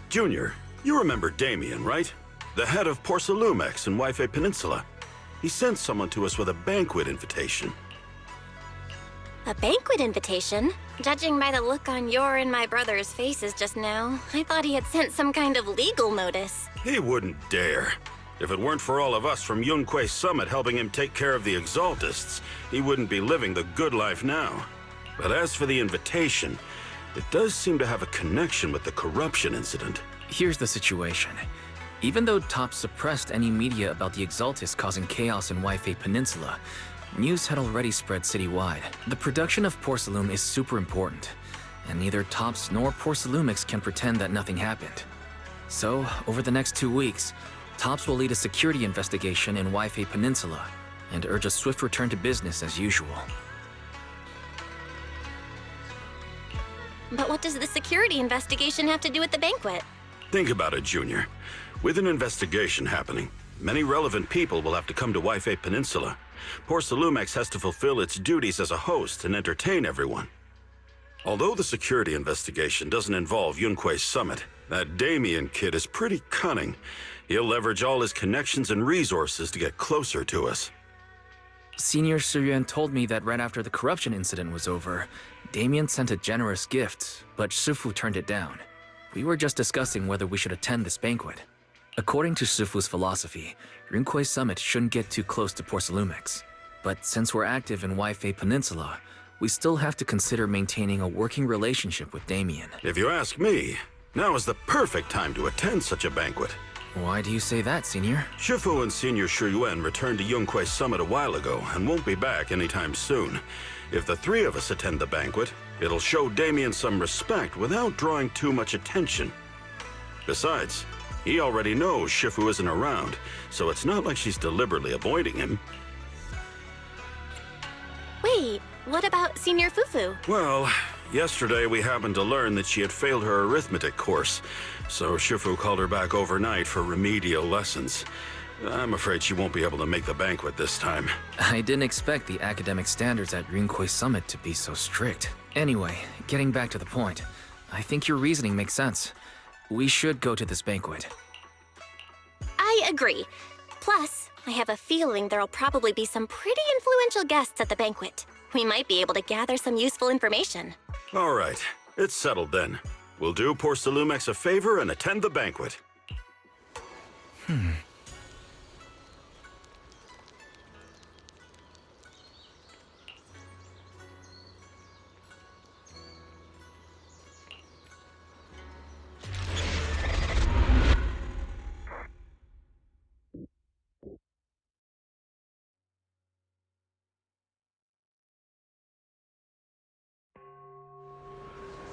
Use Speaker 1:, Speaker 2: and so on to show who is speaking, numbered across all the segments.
Speaker 1: Junior, you remember Damien, right? The head of Sailume in Wife Peninsula. He sent someone to us with a banquet invitation.
Speaker 2: A banquet invitation? Judging by the look on your and my brother's faces just now, I thought he had sent some kind of legal notice.
Speaker 1: He wouldn't dare. If it weren't for all of us from Yunquei Summit helping him take care of the Exaltists, he wouldn't be living the good life now. But as for the invitation, it does seem to have a connection with the corruption incident.
Speaker 3: Here's the situation. Even though TOPS suppressed any media about the Exaltists causing chaos in Wife Peninsula, news had already spread citywide. The production of Sailume is super important, and neither TOPS nor Sailume can pretend that nothing happened. So, over the next 2 weeks, TOPS will lead a security investigation in Wife Peninsula and urge a swift return to business as usual.
Speaker 2: But what does the security investigation have to do with the banquet?
Speaker 1: Think about it, Junior. With an investigation happening, many relevant people will have to come to Wife Peninsula. Sailume has to fulfill its duties as a host and entertain everyone. Although the security investigation doesn't involve Yunquei Summit, that Damien kid is pretty cunning. He'll leverage all his connections and resources to get closer to us.
Speaker 3: Senior Suyuan told me that right after the corruption incident was over, Damien sent a generous gift, but Shifu turned it down. We were just discussing whether we should attend this banquet. According to Shifu's philosophy, Yunquei Summit shouldn't get too close to Sailume. But since we're active in Wife Peninsula, we still have to consider maintaining a working relationship with Damien.
Speaker 1: If you ask me, now is the perfect time to attend such a banquet.
Speaker 3: Why do you say that, Senior?
Speaker 1: Shifu and Senior Shuyuan returned to Yunquei Summit a while ago and won't be back anytime soon. If the three of us attend the banquet, it'll show Damien some respect without drawing too much attention. Besides, he already knows Shifu isn't around, so it's not like she's deliberately avoiding him.
Speaker 2: Wait, what about Senior Fufu?
Speaker 1: Well, yesterday we happened to learn that she had failed her arithmetic course, so Shifu called her back overnight for remedial lessons. I'm afraid she won't be able to make the banquet this time.
Speaker 3: I didn't expect the academic standards at Yunquei Summit to be so strict. Anyway, getting back to the point, I think your reasoning makes sense. We should go to this banquet.
Speaker 2: I agree. Plus, I have a feeling there'll probably be some pretty influential guests at the banquet. We might be able to gather some useful information.
Speaker 1: All right, it's settled then. We'll do Sailume a favor and attend the banquet.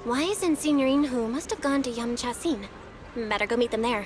Speaker 2: Wise and Signorine Hu must have gone to Yamchasin. Better go meet them there.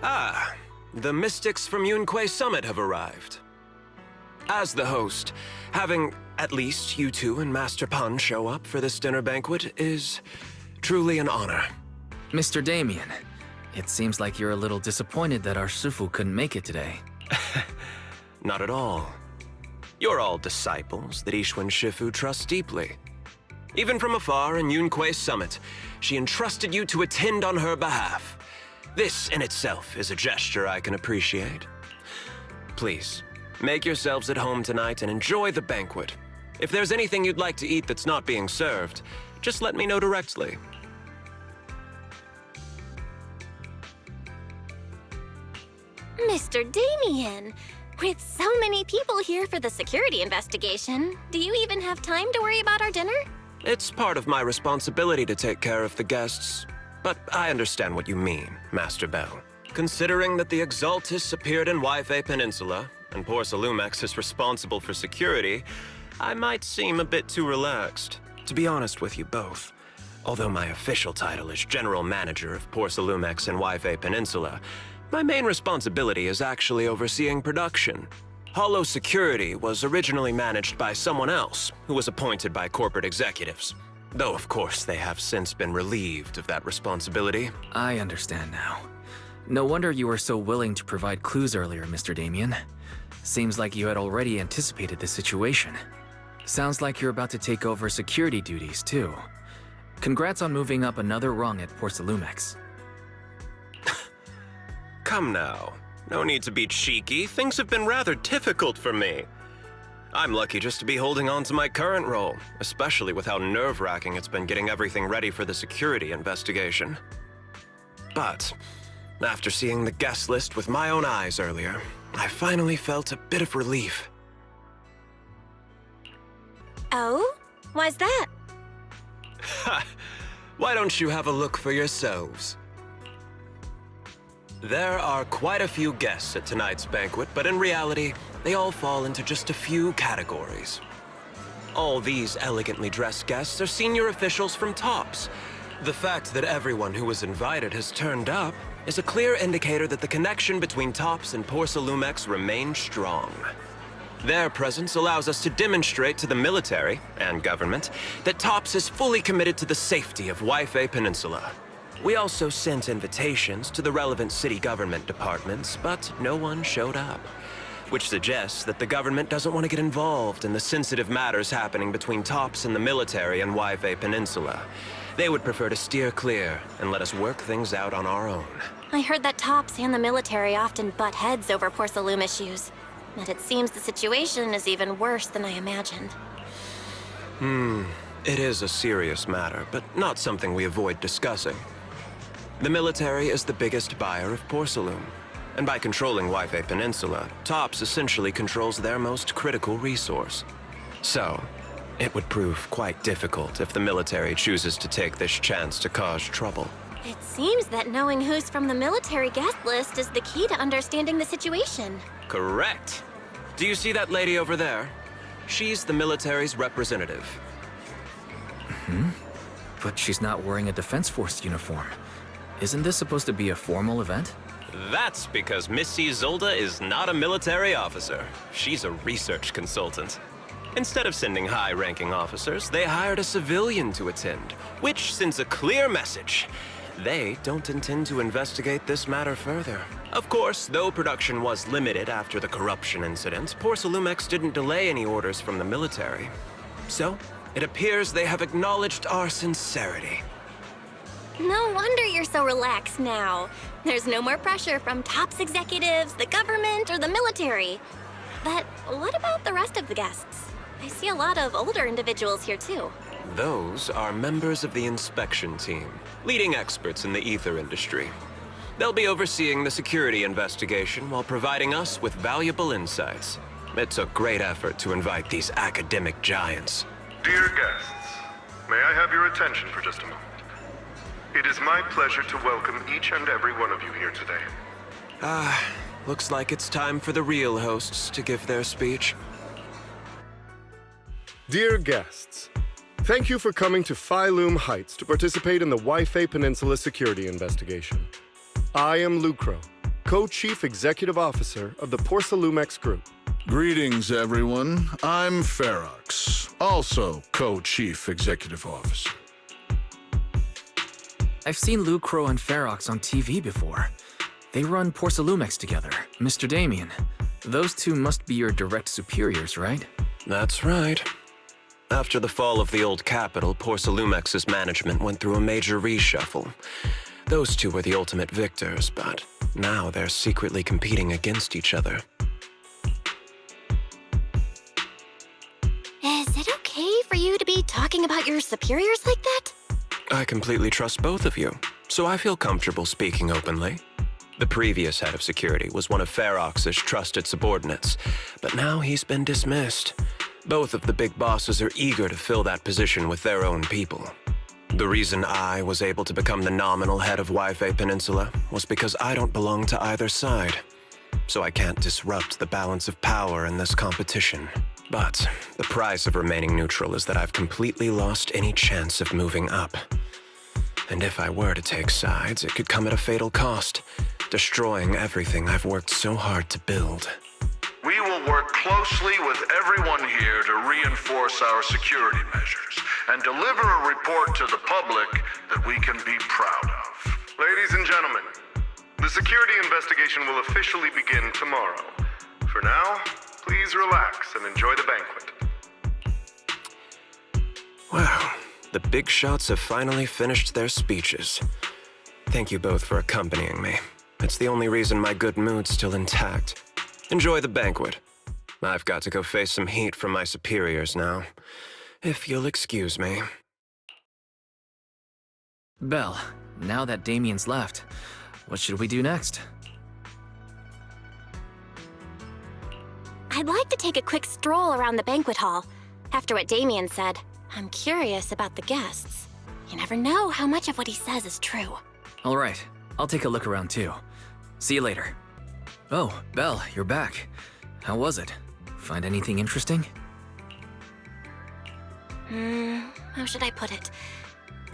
Speaker 4: Ah, the mystics from Yunque Summit have arrived. As the host, having at least you two and Master Pun show up for this dinner banquet is truly an honor.
Speaker 3: Mr. Damien, it seems like you're a little disappointed that our Shifu couldn't make it today.
Speaker 4: Not at all. You're all disciples that Ishwan Shifu trusts deeply. Even from afar in Yunque Summit, she entrusted you to attend on her behalf. This in itself is a gesture I can appreciate. Please, make yourselves at home tonight and enjoy the banquet. If there's anything you'd like to eat that's not being served, just let me know directly.
Speaker 2: Mr. Damien, with so many people here for the security investigation, do you even have time to worry about our dinner?
Speaker 4: It's part of my responsibility to take care of the guests. But I understand what you mean, Master Bell. Considering that the Exaltus appeared in Yfe Peninsula, and poor Sailume is responsible for security, I might seem a bit too relaxed. To be honest with you both, although my official title is General Manager of Sailume and Yfe Peninsula, my main responsibility is actually overseeing production. Hollow Security was originally managed by someone else, who was appointed by corporate executives. Though, of course, they have since been relieved of that responsibility.
Speaker 3: I understand now. No wonder you were so willing to provide clues earlier, Mr. Damien. Seems like you had already anticipated the situation. Sounds like you're about to take over security duties, too. Congrats on moving up another rung at Sailume.
Speaker 4: Come now. No need to be cheeky. Things have been rather difficult for me. I'm lucky just to be holding on to my current role, especially with how nerve-wracking it's been getting everything ready for the security investigation. But after seeing the guest list with my own eyes earlier, I finally felt a bit of relief.
Speaker 2: Oh? Why's that?
Speaker 4: Ha! Why don't you have a look for yourselves? There are quite a few guests at tonight's banquet, but in reality, they all fall into just a few categories. All these elegantly dressed guests are senior officials from TOPS. The fact that everyone who was invited has turned up is a clear indicator that the connection between TOPS and Sailume remains strong. Their presence allows us to demonstrate to the military and government that TOPS is fully committed to the safety of Yfe Peninsula. We also sent invitations to the relevant city government departments, but no one showed up, which suggests that the government doesn't want to get involved in the sensitive matters happening between TOPS and the military and Yfe Peninsula. They would prefer to steer clear and let us work things out on our own.
Speaker 2: I heard that TOPS and the military often butt heads over Sailume issues, but it seems the situation is even worse than I imagined.
Speaker 4: It is a serious matter, but not something we avoid discussing. The military is the biggest buyer of Sailume, and by controlling Yfe Peninsula, TOPS essentially controls their most critical resource. So, it would prove quite difficult if the military chooses to take this chance to cause trouble.
Speaker 2: It seems that knowing who's from the military guest list is the key to understanding the situation.
Speaker 4: Correct. Do you see that lady over there? She's the military's representative.
Speaker 3: But she's not wearing a Defense Force uniform. Isn't this supposed to be a formal event?
Speaker 4: That's because Missy Zolda is not a military officer. She's a research consultant. Instead of sending high-ranking officers, they hired a civilian to attend, which sends a clear message. They don't intend to investigate this matter further. Of course, though production was limited after the corruption incident, Sailume didn't delay any orders from the military. So, it appears they have acknowledged our sincerity.
Speaker 2: No wonder you're so relaxed now. There's no more pressure from TOPS executives, the government, or the military. But what about the rest of the guests? I see a lot of older individuals here too.
Speaker 4: Those are members of the inspection team, leading experts in the ether industry. They'll be overseeing the security investigation while providing us with valuable insights. It took great effort to invite these academic giants.
Speaker 5: Dear guests, may I have your attention for just a moment? It is my pleasure to welcome each and every one of you here today.
Speaker 4: Looks like it's time for the real hosts to give their speech.
Speaker 5: Dear guests, thank you for coming to Sailume Heights to participate in the Wi-Fi Peninsula security investigation. I am Lucro, Co-Chief Executive Officer of the Sailume Group.
Speaker 6: Greetings, everyone. I'm Ferox, also Co-Chief Executive Officer.
Speaker 3: I've seen Lucro and Ferox on TV before. They run Sailume together. Mr. Damien, those two must be your direct superiors, right?
Speaker 4: That's right. After the fall of the old capital, Sailume's management went through a major reshuffle. Those two were the ultimate victors, but now they're secretly competing against each other.
Speaker 2: Is it okay for you to be talking about your superiors like that?
Speaker 4: I completely trust both of you, so I feel comfortable speaking openly. The previous head of security was one of Ferox's trusted subordinates, but now he's been dismissed. Both of the big bosses are eager to fill that position with their own people. The reason I was able to become the nominal head of Wi-Fi Peninsula was because I don't belong to either side, so I can't disrupt the balance of power in this competition. But the price of remaining neutral is that I've completely lost any chance of moving up. And if I were to take sides, it could come at a fatal cost, destroying everything I've worked so hard to build.
Speaker 7: We will work closely with everyone here to reinforce our security measures and deliver a report to the public that we can be proud of.
Speaker 5: Ladies and gentlemen, the security investigation will officially begin tomorrow. For now, please relax and enjoy the banquet.
Speaker 4: Wow, the big shots have finally finished their speeches. Thank you both for accompanying me. It's the only reason my good mood's still intact. Enjoy the banquet. I've got to go face some heat from my superiors now. If you'll excuse me.
Speaker 3: Belle, now that Damien's left, what should we do next?
Speaker 2: I'd like to take a quick stroll around the banquet hall. After what Damien said, I'm curious about the guests. You never know how much of what he says is true.
Speaker 3: All right, I'll take a look around too. See you later. Oh, Belle, you're back. How was it? Find anything interesting?
Speaker 2: How should I put it?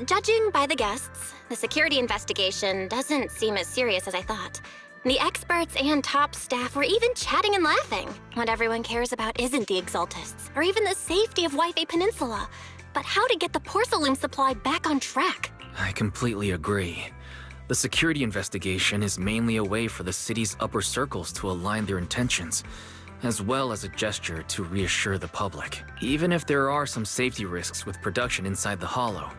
Speaker 2: Judging by the guests, the security investigation doesn't seem as serious as I thought. The experts and top staff were even chatting and laughing. What everyone cares about isn't the Exaltists, or even the safety of Wi-Fi Peninsula, but how to get the Sailume supply back on track.
Speaker 3: I completely agree. The security investigation is mainly a way for the city's upper circles to align their intentions, as well as a gesture to reassure the public. Even if there are some safety risks with production inside the Hollow,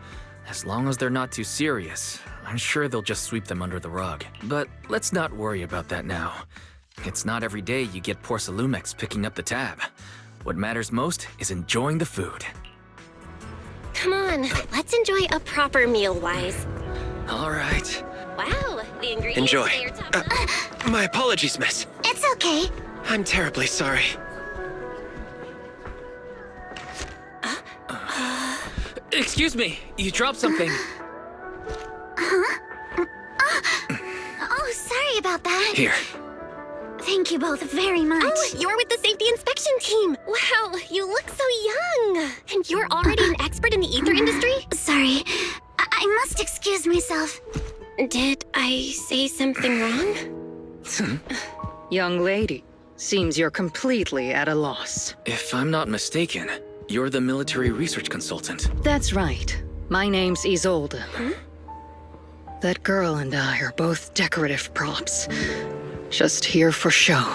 Speaker 3: as long as they're not too serious, I'm sure they'll just sweep them under the rug. But let's not worry about that now. It's not every day you get Sailume picking up the tab. What matters most is enjoying the food.
Speaker 2: Come on, let's enjoy a proper meal, Wise.
Speaker 3: All right.
Speaker 2: Wow, the ingredients
Speaker 4: Enjoy.
Speaker 2: today are top-notch.
Speaker 4: My apologies, miss.
Speaker 2: It's okay.
Speaker 4: I'm terribly sorry.
Speaker 3: Excuse me, you dropped something.
Speaker 2: Oh, sorry about that.
Speaker 3: Here.
Speaker 2: Thank you both very much. Oh, you're with the safety inspection team. Wow, you look so young. And you're already an expert in the ether industry? Sorry, I must excuse myself. Did I say something wrong?
Speaker 8: Young lady, seems you're completely at a loss.
Speaker 3: If I'm not mistaken, you're the military research consultant.
Speaker 8: That's right. My name's Isolde. That girl and I are both decorative props. Just here for show.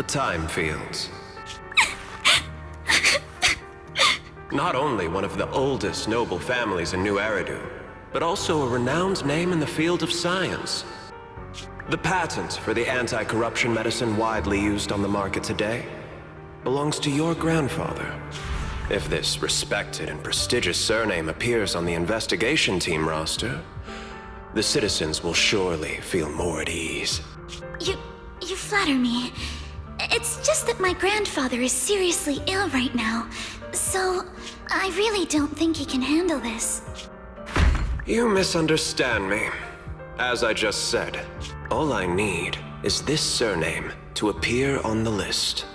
Speaker 4: the Time Fields. Not only one of the oldest noble families in New Eridu, but also a renowned name in the field of science. The patent for the anti-corruption medicine widely used on the market today belongs to your grandfather. If this respected and prestigious surname appears on the investigation team roster, the citizens will surely feel more at ease.
Speaker 9: You flatter me. It's just that my grandfather is seriously ill right now, so I really don't think he can handle this.
Speaker 4: You misunderstand me. As I just said, all I need is this surname to appear on the list.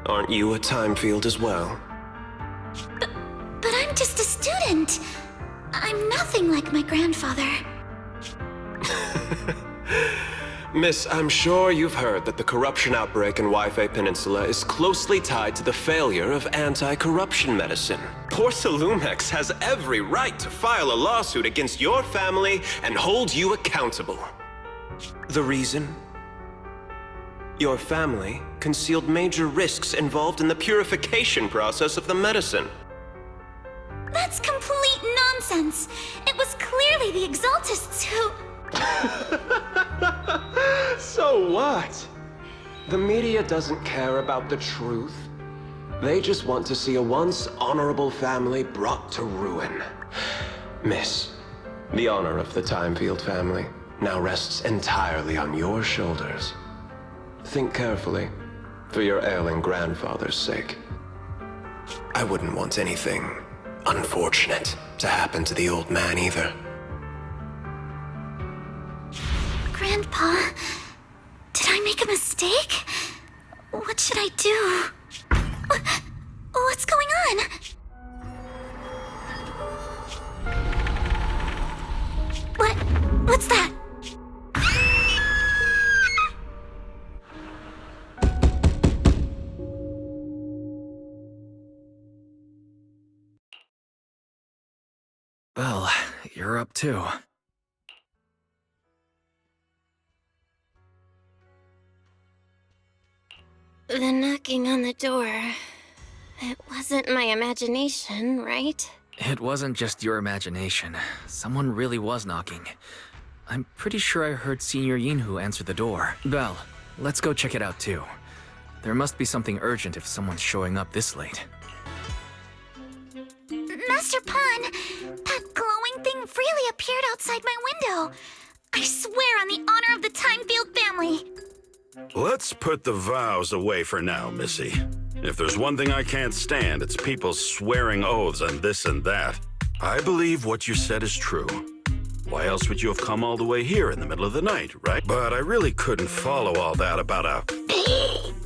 Speaker 4: Aren't you a time field as well?
Speaker 9: But I'm just a student. I'm nothing like my grandfather.
Speaker 4: Miss, I'm sure you've heard that the corruption outbreak in Wi-Fi Peninsula is closely tied to the failure of anti-corruption medicine. Poor Sailumex has every right to file a lawsuit against your family and hold you accountable. The reason? Your family concealed major risks involved in the purification process of the medicine.
Speaker 9: That's complete nonsense. It was clearly the Exaltists who...
Speaker 4: So what? The media doesn't care about the truth. They just want to see a once honorable family brought to ruin. Miss, the honor of the Timefield family now rests entirely on your shoulders. Think carefully, for your ailing grandfather's sake. I wouldn't want anything unfortunate to happen to the old man either.
Speaker 9: Grandpa, did I make a mistake? What should I do? What's going on? What's that?
Speaker 3: Well, you're up too.
Speaker 2: The knocking on the door. It wasn't my imagination, right?
Speaker 3: It wasn't just your imagination. Someone really was knocking. I'm pretty sure I heard Senior Yinhu answer the door. Belle, let's go check it out too. There must be something urgent if someone's showing up this late.
Speaker 9: Master Pan, that glowing thing really appeared outside my window. I swear on the honor of the Timefield family.
Speaker 1: Let's put the vows away for now, Missy. If there's one thing I can't stand, it's people swearing oaths on this and that. I believe what you said is true. Why else would you have come all the way here in the middle of the night, right? But I really couldn't follow all that about a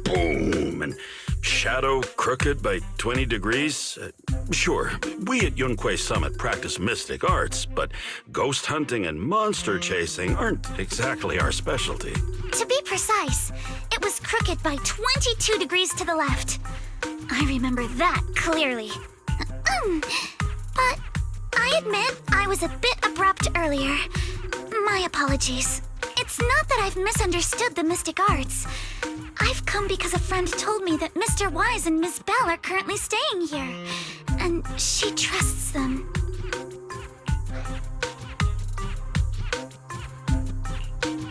Speaker 1: boom and shadow crooked by 20 degrees. Sure, we at Yunquay Summit practice mystic arts, but ghost hunting and monster chasing aren't exactly our specialty.
Speaker 9: To be precise, it was crooked by 22 degrees to the left. I remember that clearly. But I admit I was a bit abrupt earlier. My apologies. It's not that I've misunderstood the mystic arts. I've come because a friend told me that Mr. Wise and Miss Bell are currently staying here, and she trusts them.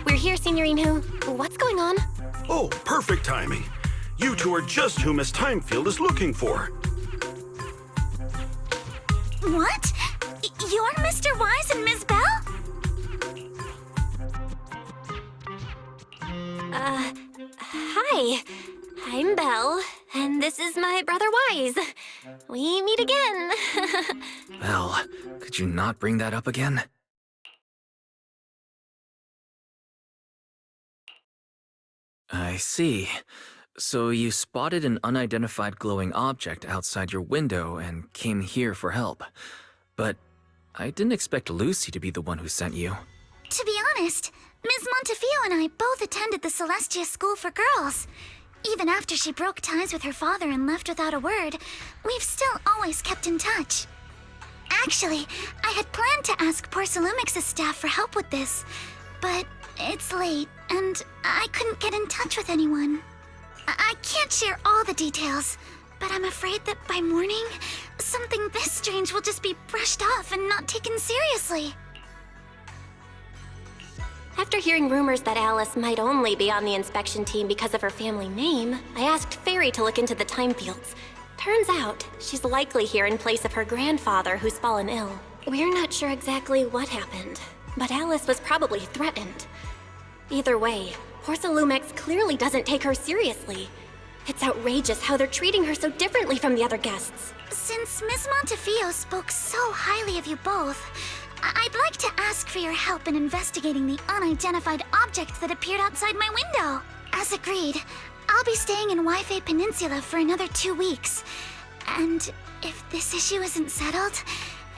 Speaker 2: We're here, Senior Yinhu. What's going on?
Speaker 1: Oh, perfect timing. You two are just who Miss Timefield is looking for.
Speaker 9: What? You're Mr. Wise and Miss Bell?
Speaker 2: Hi. I'm Belle, and this is my brother Wise. We meet again.
Speaker 3: Belle, could you not bring that up again? I see. So you spotted an unidentified glowing object outside your window and came here for help. But I didn't expect Lucy to be the one who sent you.
Speaker 9: To be honest, Ms. Montefiore and I both attended the Celestia School for Girls. Even after she broke ties with her father and left without a word, we've still always kept in touch. Actually, I had planned to ask Porcelumix's staff for help with this, but it's late, and I couldn't get in touch with anyone. I can't share all the details, but I'm afraid that by morning, something this strange will just be brushed off and not taken seriously.
Speaker 2: After hearing rumors that Alice might only be on the inspection team because of her family name, I asked Fairy to look into the time fields. Turns out, she's likely here in place of her grandfather who's fallen ill. We're not sure exactly what happened, but Alice was probably threatened. Either way, Sailume clearly doesn't take her seriously. It's outrageous how they're treating her so differently from the other guests.
Speaker 9: Since Ms. Montefiore spoke so highly of you both, I'd like to ask for your help in investigating the unidentified object that appeared outside my window. As agreed, I'll be staying in Wi-Fi Peninsula for another 2 weeks. And if this issue isn't settled,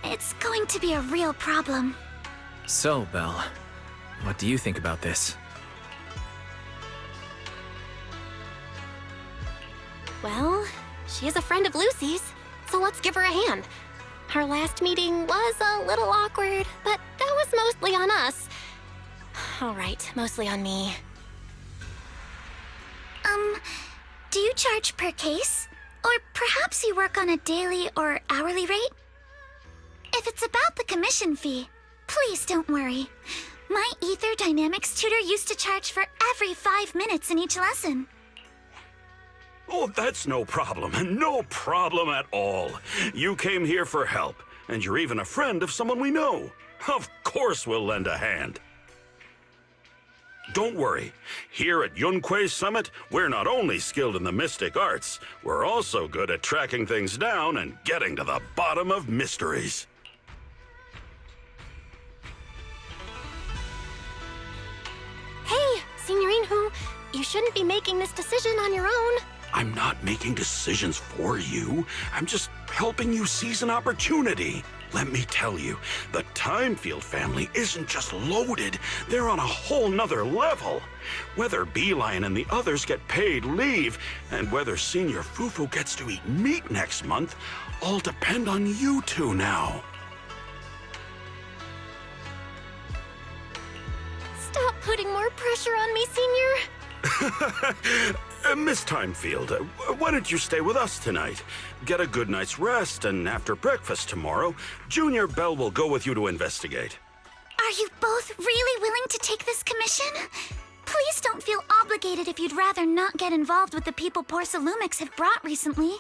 Speaker 9: it's going to be a real problem.
Speaker 3: So, Belle, what do you think about this?
Speaker 2: Well, she is a friend of Lucy's, so let's give her a hand. Our last meeting was a little awkward, but that was mostly on us. All right, mostly on me.
Speaker 9: Do you charge per case? Or perhaps you work on a daily or hourly rate? If it's about the commission fee, please don't worry. My Ether Dynamics tutor used to charge for every 5 minutes in each lesson.
Speaker 1: Oh, that's no problem. No problem at all. You came here for help, and you're even a friend of someone we know. Of course we'll lend a hand. Don't worry. Here at Yunquei Summit, we're not only skilled in the mystic arts, we're also good at tracking things down and getting to the bottom of mysteries.
Speaker 2: Hey, Signorine Hu, you shouldn't be making this decision on your own.
Speaker 1: I'm not making decisions for you. I'm just helping you seize an opportunity. Let me tell you, the Timefield family isn't just loaded. They're on a whole nother level. Whether Beeline and the others get paid leave, and whether Senior Fufu gets to eat meat next month, all depend on you two now.
Speaker 2: Stop putting more pressure on me, Senior.
Speaker 1: Miss Timefield, why don't you stay with us tonight? Get a good night's rest, and after breakfast tomorrow, Junior Belle will go with you to investigate.
Speaker 9: Are you both really willing to take this commission? Please don't feel obligated if you'd rather not get involved with the people Sailume have brought recently.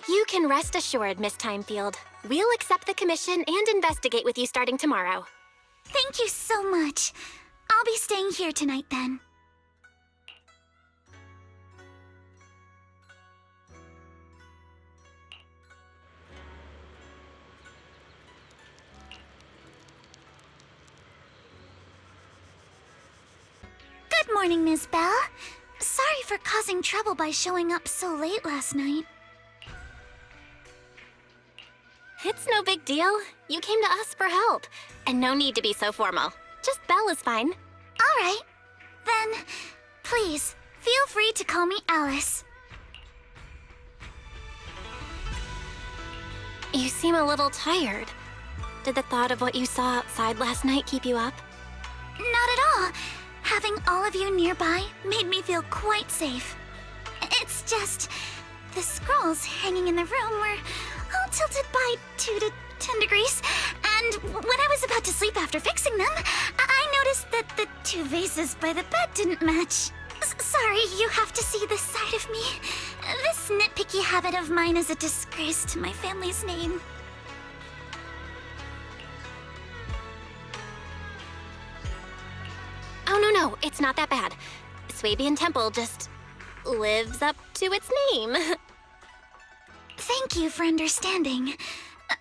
Speaker 2: You can rest assured, Miss Timefield. We'll accept the commission and investigate with you starting tomorrow.
Speaker 9: Thank you so much. I'll be staying here tonight then. Good morning, Ms. Belle. Sorry for causing trouble by showing up so late last night.
Speaker 2: It's no big deal. You came to us for help. And no need to be so formal. Just Belle is fine.
Speaker 9: All right. Then, please, feel free to call me Alice.
Speaker 2: You seem a little tired. Did the thought of what you saw outside last night keep you up?
Speaker 9: Not at all. Having all of you nearby made me feel quite safe. It's just, the scrolls hanging in the room were all tilted by 2 to 10 degrees, and when I was about to sleep after fixing them, I noticed that the 2 vases by the bed didn't match. Sorry, you have to see this side of me. This nitpicky habit of mine is a disgrace to my family's name.
Speaker 2: Oh, no, it's not that bad. Swabian Temple just lives up to its name.
Speaker 9: Thank you for understanding.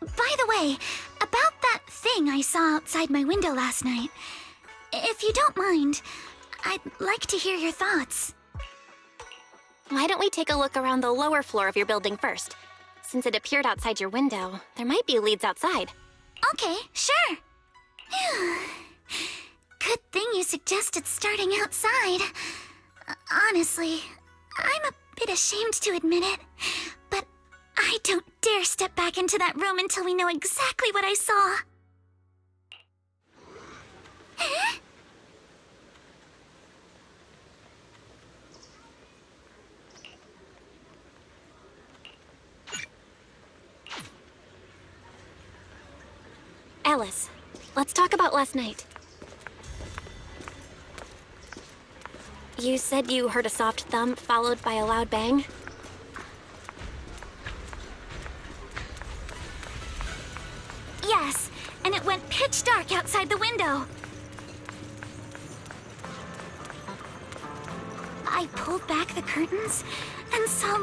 Speaker 9: By the way, about that thing I saw outside my window last night, if you don't mind, I'd like to hear your thoughts.
Speaker 2: Why don't we take a look around the lower floor of your building first? Since it appeared outside your window, there might be leads outside.
Speaker 9: Okay, sure. Good thing you suggested starting outside. Honestly, I'm a bit ashamed to admit it, but I don't dare step back into that room until we know exactly what I saw.
Speaker 2: Alice, let's talk about last night. You said you heard a soft thump followed by a loud bang?
Speaker 9: Yes, and it went pitch dark outside the window. I pulled back the curtains and saw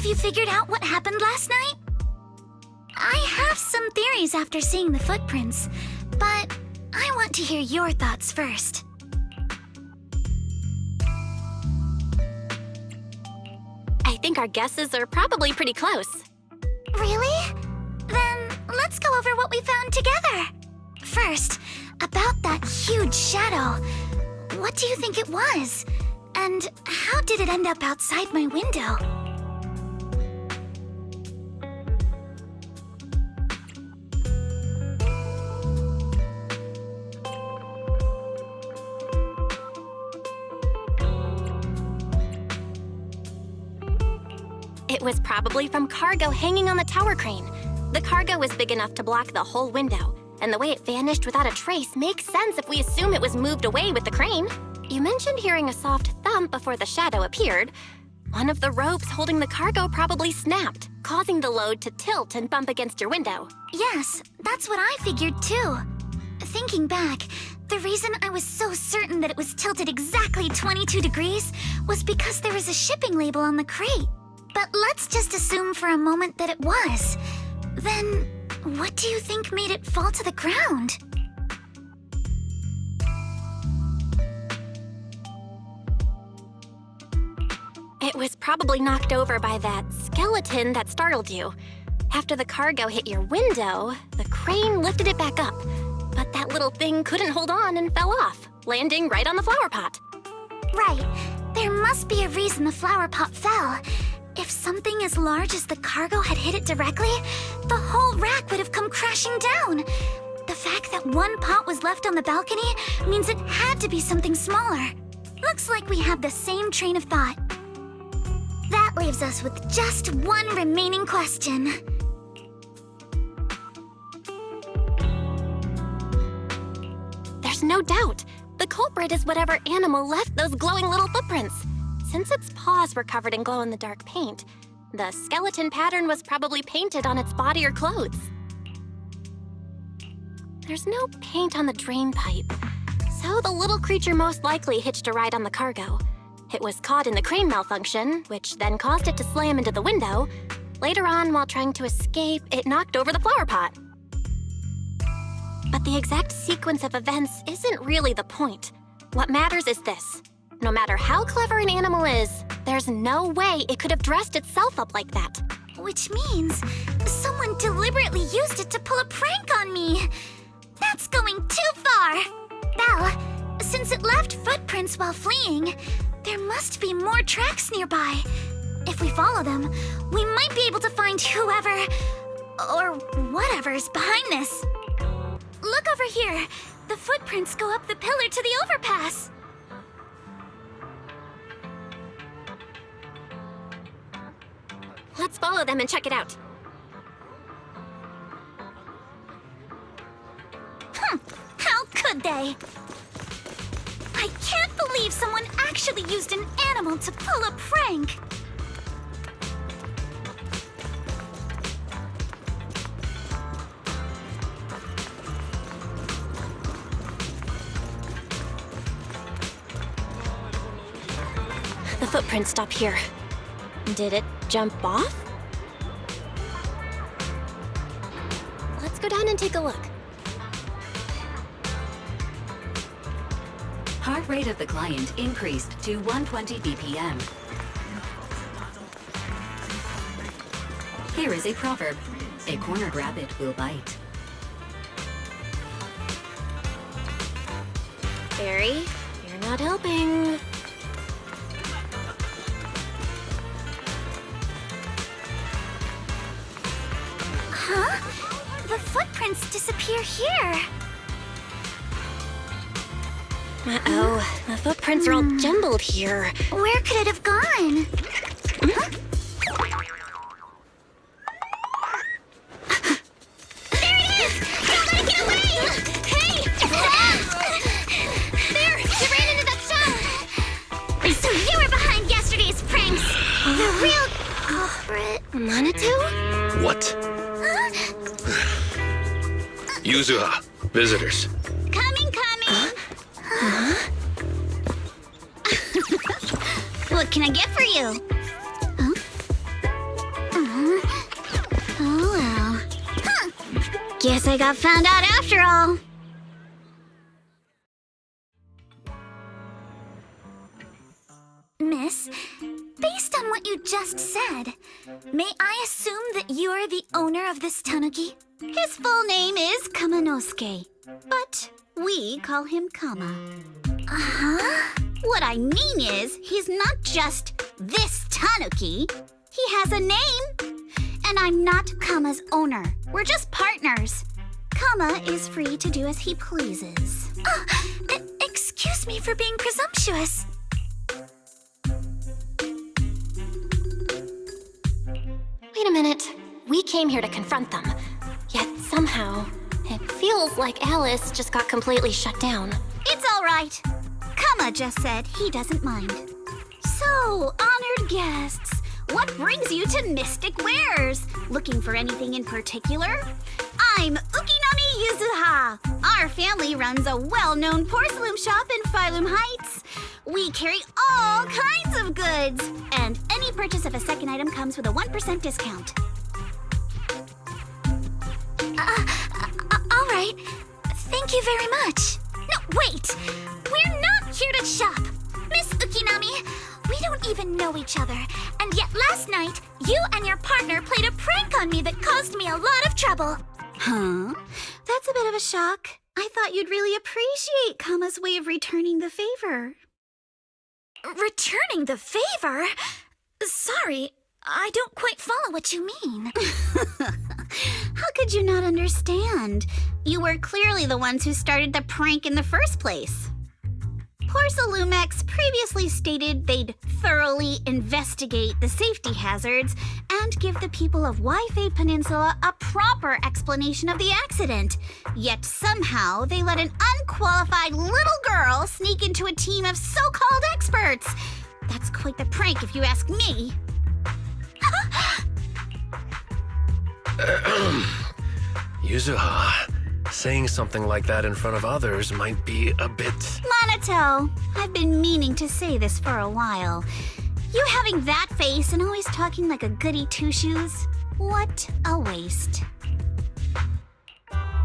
Speaker 9: Have you figured out what happened last night? I have some theories after seeing the footprints, but I want to hear your thoughts first.
Speaker 2: I think our guesses are probably pretty close.
Speaker 9: Really? Then let's go over what we found together. First, about that huge shadow. What do you think it was? And how did it end up outside my window?
Speaker 2: It was probably from cargo hanging on the tower crane. The cargo was big enough to block the whole window, and the way it vanished without a trace makes sense if we assume it was moved away with the crane. You mentioned hearing a soft thump before the shadow appeared. One of the ropes holding the cargo probably snapped, causing the load to tilt and bump against your window.
Speaker 9: Yes, that's what I figured too. Thinking back, the reason I was so certain that it was tilted exactly 22 degrees was because there was a shipping label on the crate. But let's just assume for a moment that it was. Then, what do you think made it fall to the ground?
Speaker 2: It was probably knocked over by that skeleton that startled you. After the cargo hit your window, the crane lifted it back up. But that little thing couldn't hold on and fell off, landing right on the flower pot.
Speaker 9: Right. There must be a reason the flower pot fell. If something as large as the cargo had hit it directly, the whole rack would have come crashing down. The fact that one pot was left on the balcony means it had to be something smaller. Looks like we have the same train of thought. That leaves us with just one remaining question.
Speaker 2: There's no doubt. The culprit is whatever animal left those glowing little footprints. Since its paws were covered in glow-in-the-dark paint, the skeleton pattern was probably painted on its body or clothes. There's no paint on the drain pipe, so the little creature most likely hitched a ride on the cargo. It was caught in the crane malfunction, which then caused it to slam into the window. Later on, while trying to escape, it knocked over the flower pot. But the exact sequence of events isn't really the point. What matters is this. No matter how clever an animal is, there's no way it could have dressed itself up like that.
Speaker 9: Which means someone deliberately used it to pull a prank on me. That's going too far. Belle, since it left footprints while fleeing, there must be more tracks nearby. If we follow them, we might be able to find whoever or whatever's behind this. Look over here. The footprints go up the pillar to the overpass.
Speaker 2: Let's follow them and check it out.
Speaker 9: How could they? I can't believe someone actually used an animal to pull a prank.
Speaker 2: The footprints stop here. Did it jump off? Let's go down and take a look.
Speaker 10: Heart rate of the client increased to 120 BPM. Here is a proverb. A cornered rabbit will bite.
Speaker 2: Barry, you're not helping.
Speaker 9: Huh? The footprints disappear here.
Speaker 2: Uh-oh, the footprints are all jumbled here.
Speaker 9: Where could it have gone? Huh? There it is! Don't let it get away! Hey! There! You ran into that shell! So you were behind yesterday's pranks! The real culprit.
Speaker 2: Manitou?
Speaker 11: What? Yuzuha, visitors.
Speaker 9: Coming! What can I get for you? Oh well. Huh. Guess I got found out after all. Miss, based on what you just said, may I assume that you are the owner of this tanuki? His full name is Kamanosuke, but we call him Kama. Uh-huh. What I mean is, he's not just this tanuki. He has a name. And I'm not Kama's owner. We're just partners. Kama is free to do as he pleases. Excuse me for being presumptuous.
Speaker 2: Wait a minute. We came here to confront them. Yet somehow, it feels like Alice just got completely shut down.
Speaker 12: It's all right. Kama just said he doesn't mind. So, honored guests, what brings you to Mystic Wares? Looking for anything in particular? I'm Ukinami Yuzuha. Our family runs a well-known porcelain shop in Sailume Heights. We carry all kinds of goods, and any purchase of a second item comes with a 1% discount.
Speaker 9: All right. Thank you very much. No, wait! We're not here to shop! Miss Ukinami, we don't even know each other, and yet last night, you and your partner played a prank on me that caused me a lot of trouble.
Speaker 12: Huh? That's a bit of a shock. I thought you'd really appreciate Kama's way of returning the favor.
Speaker 9: Returning the favor? Sorry, I don't quite follow what you mean.
Speaker 12: How could you not understand? You were clearly the ones who started the prank in the first place. Sailume previously stated they'd thoroughly investigate the safety hazards and give the people of Waifei Peninsula a proper explanation of the accident. Yet somehow they let an unqualified little girl sneak into a team of so-called experts. That's quite the prank if you ask me.
Speaker 11: Yuzuha, saying something like that in front of others might be a bit...
Speaker 12: Monato, I've been meaning to say this for a while. You having that face and always talking like a goody two-shoes? What a waste.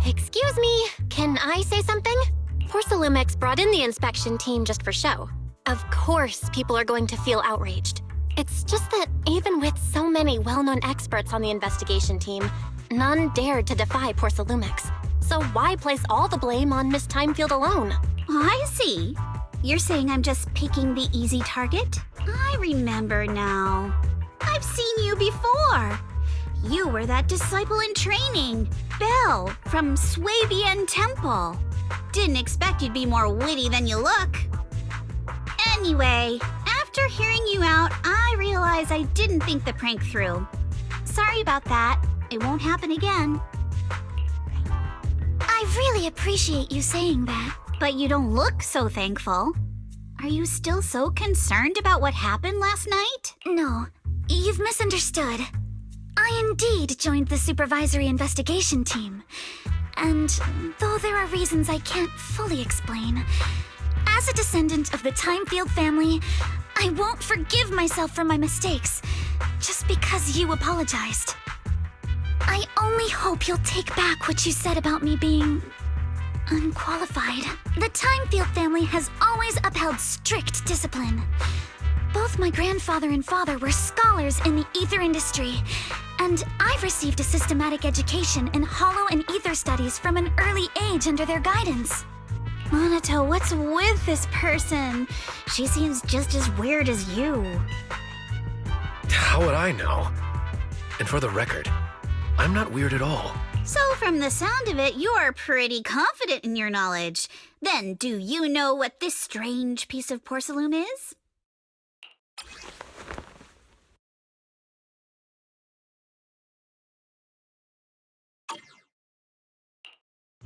Speaker 2: Excuse me, can I say something? Sailume brought in the inspection team just for show. Of course people are going to feel outraged. It's just that even with so many well-known experts on the investigation team, none dared to defy Sailume. So why place all the blame on Miss Timefield alone?
Speaker 12: I see. You're saying I'm just picking the easy target? I remember now. I've seen you before. You were that disciple in training, Belle, from Swabian Temple. Didn't expect you'd be more witty than you look. Anyway, after hearing you out, I realized I didn't think the prank through. Sorry about that. It won't happen again.
Speaker 9: I really appreciate you saying that.
Speaker 12: But you don't look so thankful. Are you still so concerned about what happened last night?
Speaker 9: No, you've misunderstood. I indeed joined the supervisory investigation team. And though there are reasons I can't fully explain, as a descendant of the Timefield family, I won't forgive myself for my mistakes just because you apologized. I only hope you'll take back what you said about me being unqualified. The Timefield family has always upheld strict discipline. Both my grandfather and father were scholars in the ether industry, and I've received a systematic education in hollow and ether studies from an early age under their guidance.
Speaker 12: Monato, what's with this person? She seems just as weird as you.
Speaker 11: How would I know? And for the record, I'm not weird at all.
Speaker 12: So from the sound of it, you're pretty confident in your knowledge. Then do you know what this strange piece of porcelain is?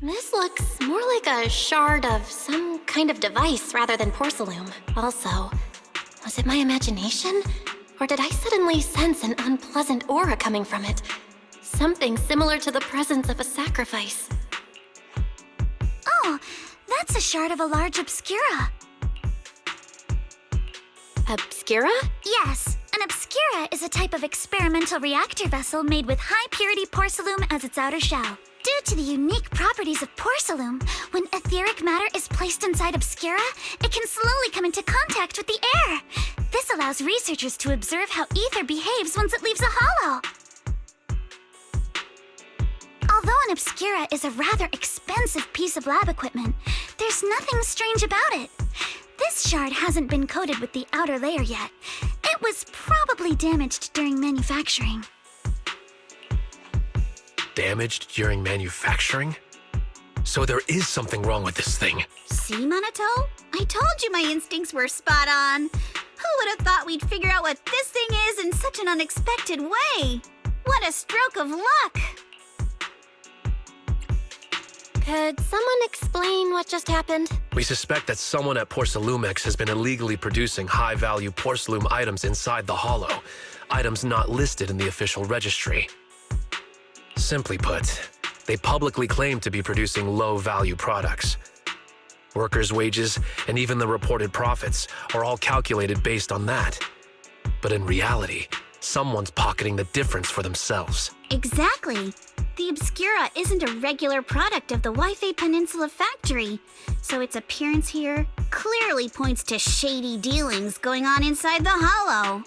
Speaker 2: This looks more like a shard of some kind of device rather than porcelain. Also, was it my imagination? Or did I suddenly sense an unpleasant aura coming from it? Something similar to the presence of a sacrifice.
Speaker 9: Oh, that's a shard of a large obscura.
Speaker 2: Obscura?
Speaker 9: Yes, an obscura is a type of experimental reactor vessel made with high-purity porcelain as its outer shell. Due to the unique properties of porcelain, when etheric matter is placed inside obscura, it can slowly come into contact with the air. This allows researchers to observe how ether behaves once it leaves a hollow. Although an obscura is a rather expensive piece of lab equipment, there's nothing strange about it. This shard hasn't been coated with the outer layer yet. It was probably damaged during manufacturing.
Speaker 11: Damaged during manufacturing? So there is something wrong with this thing.
Speaker 12: See, Monato? I told you my instincts were spot on. Who would have thought we'd figure out what this thing is in such an unexpected way? What a stroke of luck!
Speaker 2: Could someone explain what just happened?
Speaker 11: We suspect that someone at Sailume has been illegally producing high-value Sailume items inside the Hollow, items not listed in the official registry. Simply put, they publicly claim to be producing low-value products. Workers' wages and even the reported profits are all calculated based on that. But in reality, someone's pocketing the difference for themselves.
Speaker 12: Exactly. The Obscura isn't a regular product of the Wi-Fi Peninsula factory, so its appearance here clearly points to shady dealings going on inside the Hollow.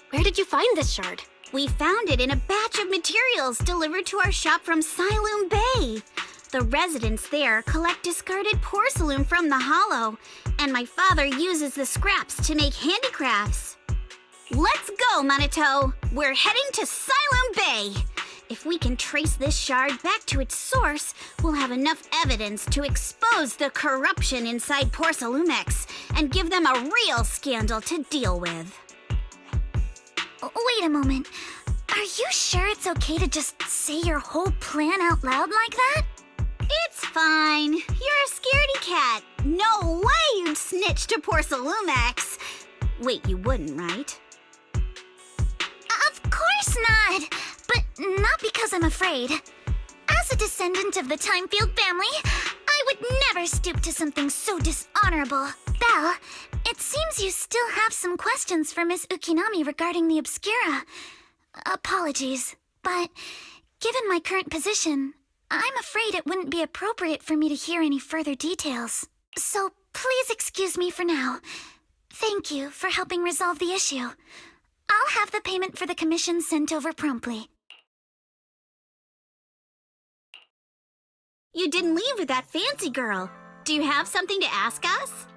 Speaker 2: Where did you find this shard?
Speaker 12: We found it in a batch of materials delivered to our shop from Sailume Bay. The residents there collect discarded porcelain from the Hollow, and my father uses the scraps to make handicrafts. Let's go, Manito! We're heading to Sailume Bay! If we can trace this shard back to its source, we'll have enough evidence to expose the corruption inside Sailume and give them a real scandal to deal with.
Speaker 9: Wait a moment. Are you sure it's okay to just say your whole plan out loud like that?
Speaker 12: It's fine. You're a scaredy cat. No way you'd snitch to Sailume. Wait, you wouldn't, right?
Speaker 9: Of course not! But not because I'm afraid. As a descendant of the Timefield family, I would never stoop to something so dishonorable. Belle, it seems you still have some questions for Miss Ukinami regarding the Obscura. Apologies, but given my current position, I'm afraid it wouldn't be appropriate for me to hear any further details. So please excuse me for now. Thank you for helping resolve the issue. I'll have the payment for the commission sent over promptly.
Speaker 12: You didn't leave with that fancy girl. Do you have something to ask us?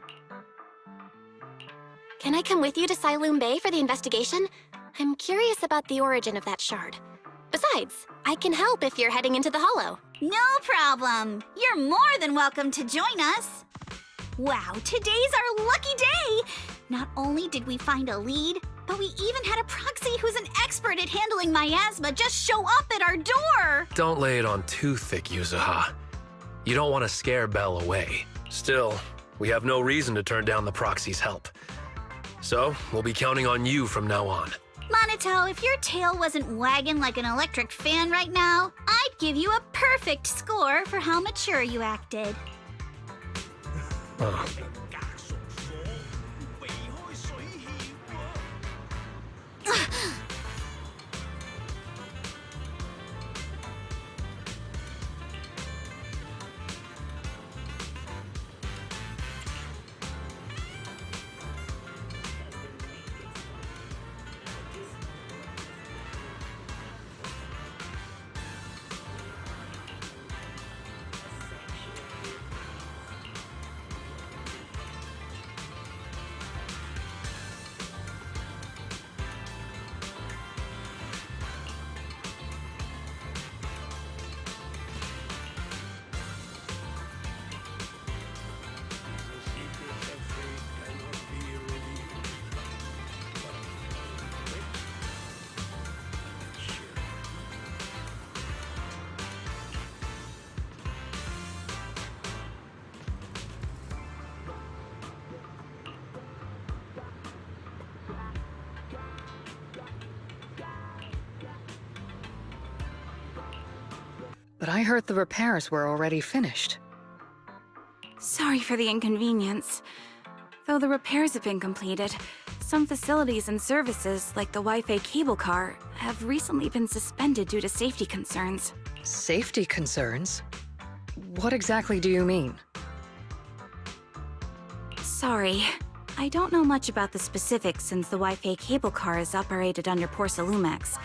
Speaker 2: Can I come with you to Sailume Bay for the investigation? I'm curious about the origin of that shard. Besides, I can help if you're heading into the Hollow.
Speaker 12: No problem. You're more than welcome to join us. Wow, today's our lucky day! Not only did we find a lead, but we even had a proxy who's an expert at handling miasma just show up at our door!
Speaker 11: Don't lay it on too thick, Yuzuha. You don't want to scare Belle away. Still, we have no reason to turn down the proxy's help. So, we'll be counting on you from now on.
Speaker 12: Manito, if your tail wasn't wagging like an electric fan right now, I'd give you a perfect score for how mature you acted.
Speaker 11: Oh.
Speaker 8: But I heard the repairs were already finished.
Speaker 13: Sorry for the inconvenience. Though the repairs have been completed, some facilities and services, like the Wi-Fi cable car, have recently been suspended due to safety concerns.
Speaker 8: Safety concerns? What exactly do you mean?
Speaker 13: Sorry. I don't know much about the specifics since the Wi-Fi cable car is operated under Sailume.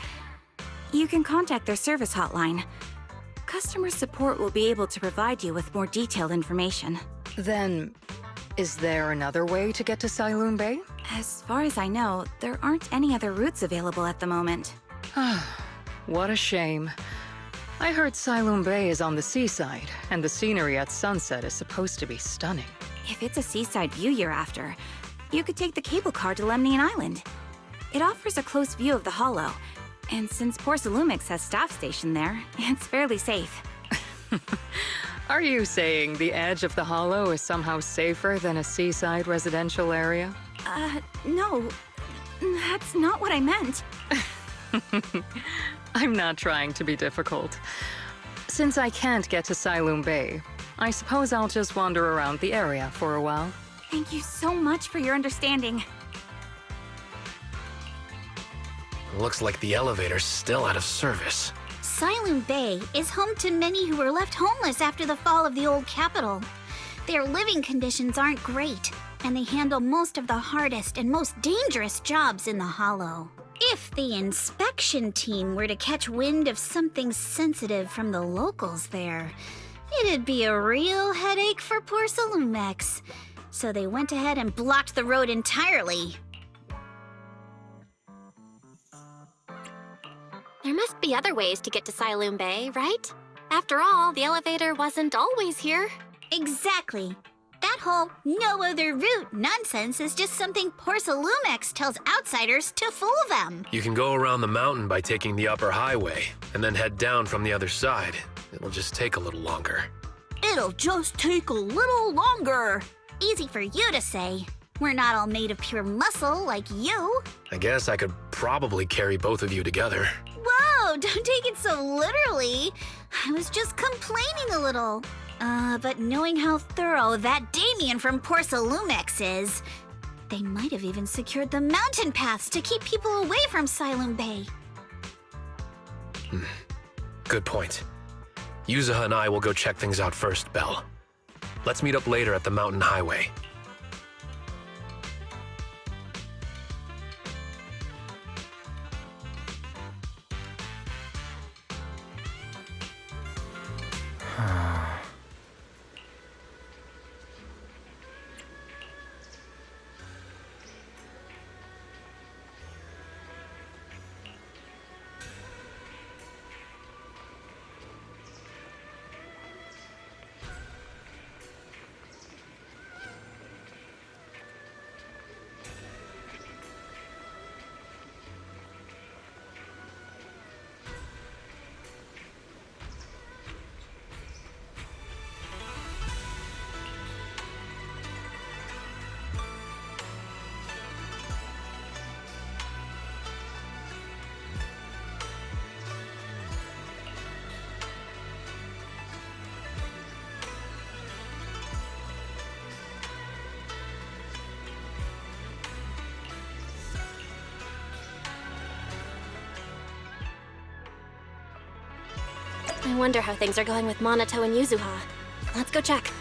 Speaker 13: You can contact their service hotline. Customer support will be able to provide you with more detailed information.
Speaker 8: Then, is there another way to get to Sailume Bay?
Speaker 13: As far as I know, there aren't any other routes available at the moment.
Speaker 8: What a shame. I heard Sailume Bay is on the seaside, and the scenery at sunset is supposed to be stunning.
Speaker 13: If it's a seaside view you're after, you could take the cable car to Lemnian Island. It offers a close view of the Hollow, And since Porcelumix has staff stationed there, it's fairly safe.
Speaker 8: Are you saying the edge of the hollow is somehow safer than a seaside residential area?
Speaker 13: No. That's not what I meant.
Speaker 8: I'm not trying to be difficult. Since I can't get to Sailume Bay, I suppose I'll just wander around the area for a while.
Speaker 13: Thank you so much for your understanding.
Speaker 11: Looks like the elevator's still out of service.
Speaker 12: Sailume Bay is home to many who were left homeless after the fall of the old capital. Their living conditions aren't great, and they handle most of the hardest and most dangerous jobs in the Hollow. If the inspection team were to catch wind of something sensitive from the locals there, it'd be a real headache for Porcelumix. So they went ahead and blocked the road entirely.
Speaker 2: There must be other ways to get to Sailume Bay, right? After all, the elevator wasn't always here.
Speaker 12: Exactly. That whole no other route nonsense is just something Porcelumix tells outsiders to fool them.
Speaker 11: You can go around the mountain by taking the upper highway, and then head down from the other side. It'll just take a little longer.
Speaker 12: It'll just take a little longer. Easy for you to say. We're not all made of pure muscle like you.
Speaker 11: I guess I could probably carry both of you together.
Speaker 12: Whoa, don't take it so literally. I was just complaining a little. But knowing how thorough that Damien from Porcelumix is, they might have even secured the mountain paths to keep people away from Sailume Bay.
Speaker 11: Good point. Yuzuha and I will go check things out first, Belle. Let's meet up later at the mountain highway.
Speaker 2: I wonder how things are going with Monato and Yuzuha. Let's go check.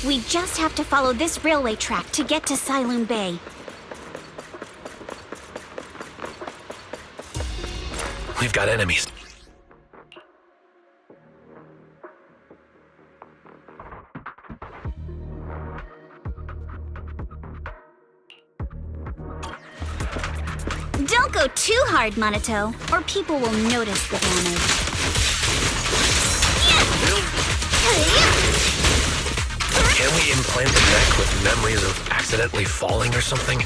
Speaker 12: We just have to follow this railway track to get to Sailume Bay.
Speaker 11: We've got enemies.
Speaker 12: Don't go too hard, Monato, or people will notice the damage.
Speaker 11: Can we implant the mech with memories of accidentally falling or something?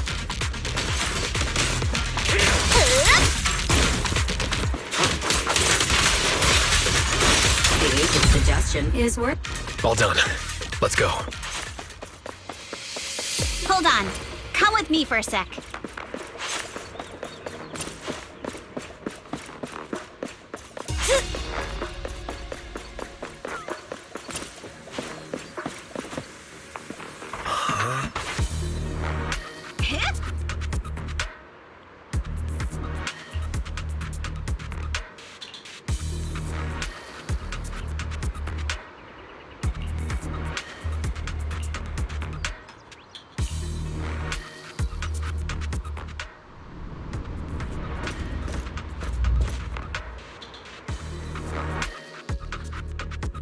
Speaker 10: The agent's suggestion is worth.
Speaker 11: All done. Let's go.
Speaker 12: Hold on. Come with me for a sec.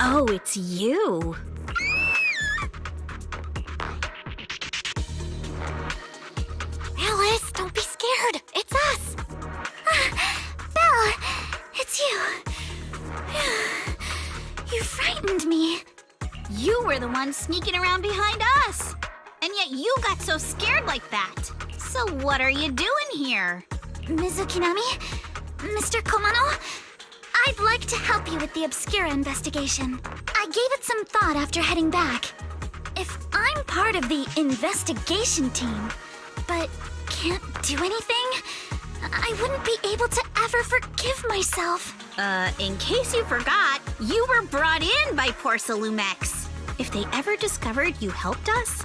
Speaker 12: Oh, it's you.
Speaker 2: Alice, don't be scared. It's us.
Speaker 9: Belle, it's you. You frightened me.
Speaker 12: You were the one sneaking around behind us. And yet you got so scared like that. So what are you doing here?
Speaker 9: Ms. Ukinami? Mr. Komano? I'd like to help you with the Obscura investigation. I gave it some thought after heading back. If I'm part of the investigation team, but can't do anything, I wouldn't be able to ever forgive myself.
Speaker 12: In case you forgot, you were brought in by Sailume. If they ever discovered you helped us,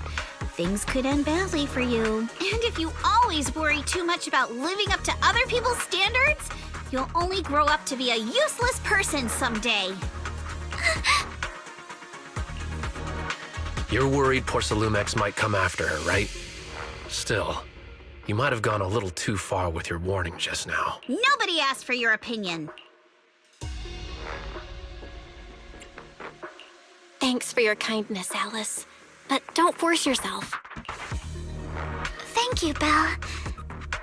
Speaker 12: things could end badly for you. And if you always worry too much about living up to other people's standards, you'll only grow up to be a useless person someday.
Speaker 11: You're worried Sailume might come after her, right? Still, you might have gone a little too far with your warning just now.
Speaker 12: Nobody asked for your opinion.
Speaker 2: Thanks for your kindness, Alice. But don't force yourself.
Speaker 9: Thank you, Belle.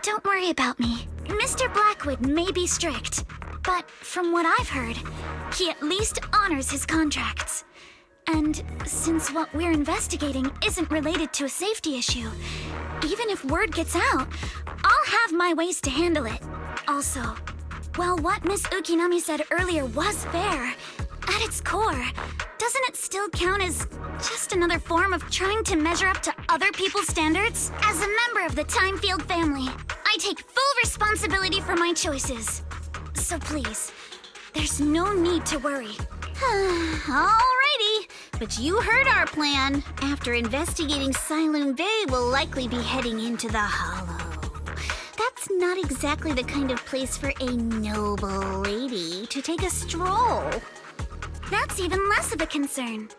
Speaker 9: Don't worry about me. Mr. Blackwood may be strict, but from what I've heard, he at least honors his contracts. And since what we're investigating isn't related to a safety issue, even if word gets out, I'll have my ways to handle it. Also, while what Miss Ukinami said earlier was fair, at its core, doesn't it still count as just another form of trying to measure up to other people's standards? As a member of the Timefield family, I take full responsibility for my choices. So please, there's no need to worry.
Speaker 12: Alrighty, but you heard our plan. After investigating Sailume Bay, we'll likely be heading into the Hollow. That's not exactly the kind of place for a noble lady to take a stroll.
Speaker 9: That's even less of a concern.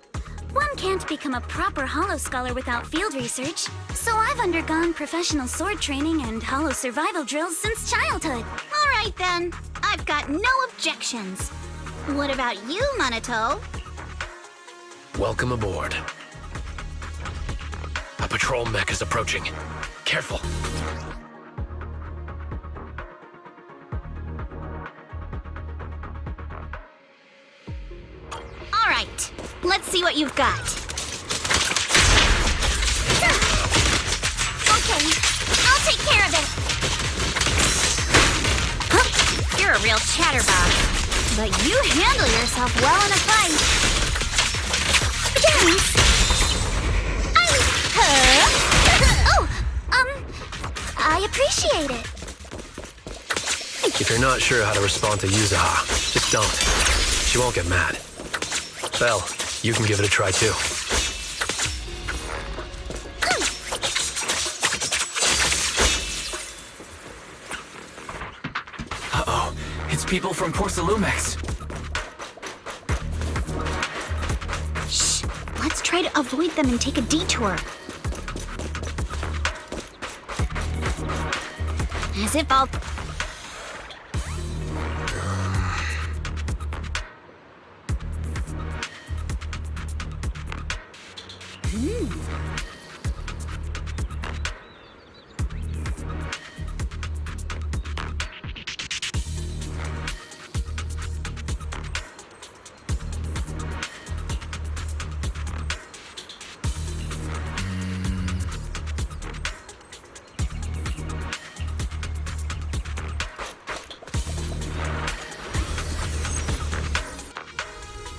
Speaker 9: One can't become a proper Hollow scholar without field research, so I've undergone professional sword training and Hollow survival drills since childhood.
Speaker 12: Alright then, I've got no objections. What about you, Monato?
Speaker 11: Welcome aboard. A patrol mech is approaching. Careful.
Speaker 12: Alright, let's see what you've got.
Speaker 9: Okay, I'll take care of it.
Speaker 12: Huh? You're a real chatterbox. But you handle yourself well in a fight.
Speaker 9: Thanks. I appreciate it.
Speaker 11: If you're not sure how to respond to Yuzaha, just don't. She won't get mad. Belle, you can give it a try too.
Speaker 3: Uh-oh, it's people from Sailume.
Speaker 12: Shh, let's try to avoid them and take a detour. As if I'll...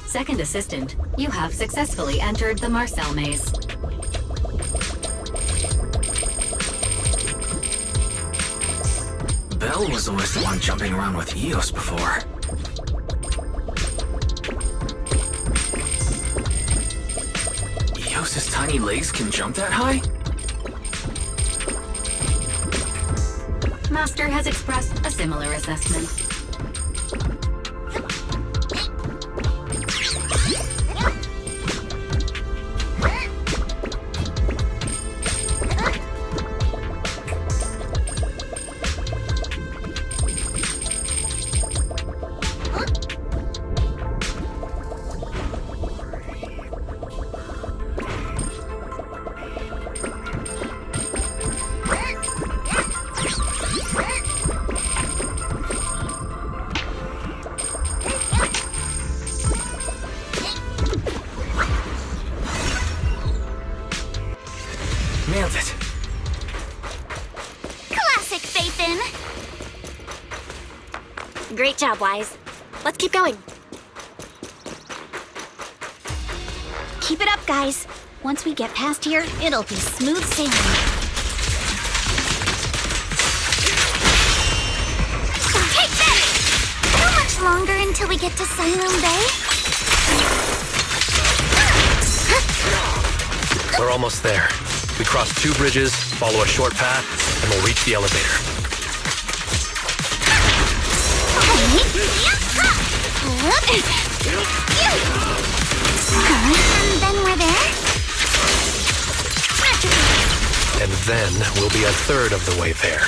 Speaker 10: Second assistant, you have successfully entered the Marcel maze.
Speaker 3: Belle was always the one jumping around with Eos before. Eos's tiny legs can jump that high?
Speaker 10: Master has expressed a similar assessment.
Speaker 3: Nailed it.
Speaker 9: Classic Phaethon!
Speaker 2: Great job, Wise. Let's keep going.
Speaker 12: Keep it up, guys. Once we get past here, it'll be smooth sailing.
Speaker 9: Take that! How much longer until we get to Sailume Bay?
Speaker 11: We're almost there. We cross 2 bridges, follow a short path, and we'll reach the elevator.
Speaker 9: And then we're there?
Speaker 11: And then we'll be a third of the way there.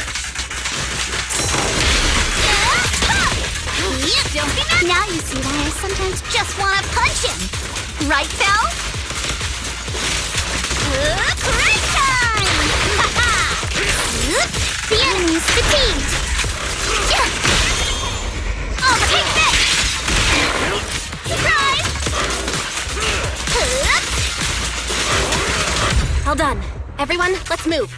Speaker 12: Don't be mad. Now you see why I sometimes just want to punch him. Right, Belle? Great time!
Speaker 9: The enemy's fatigued.
Speaker 12: Oh, take this! Surprise!
Speaker 2: All done. Everyone, let's move.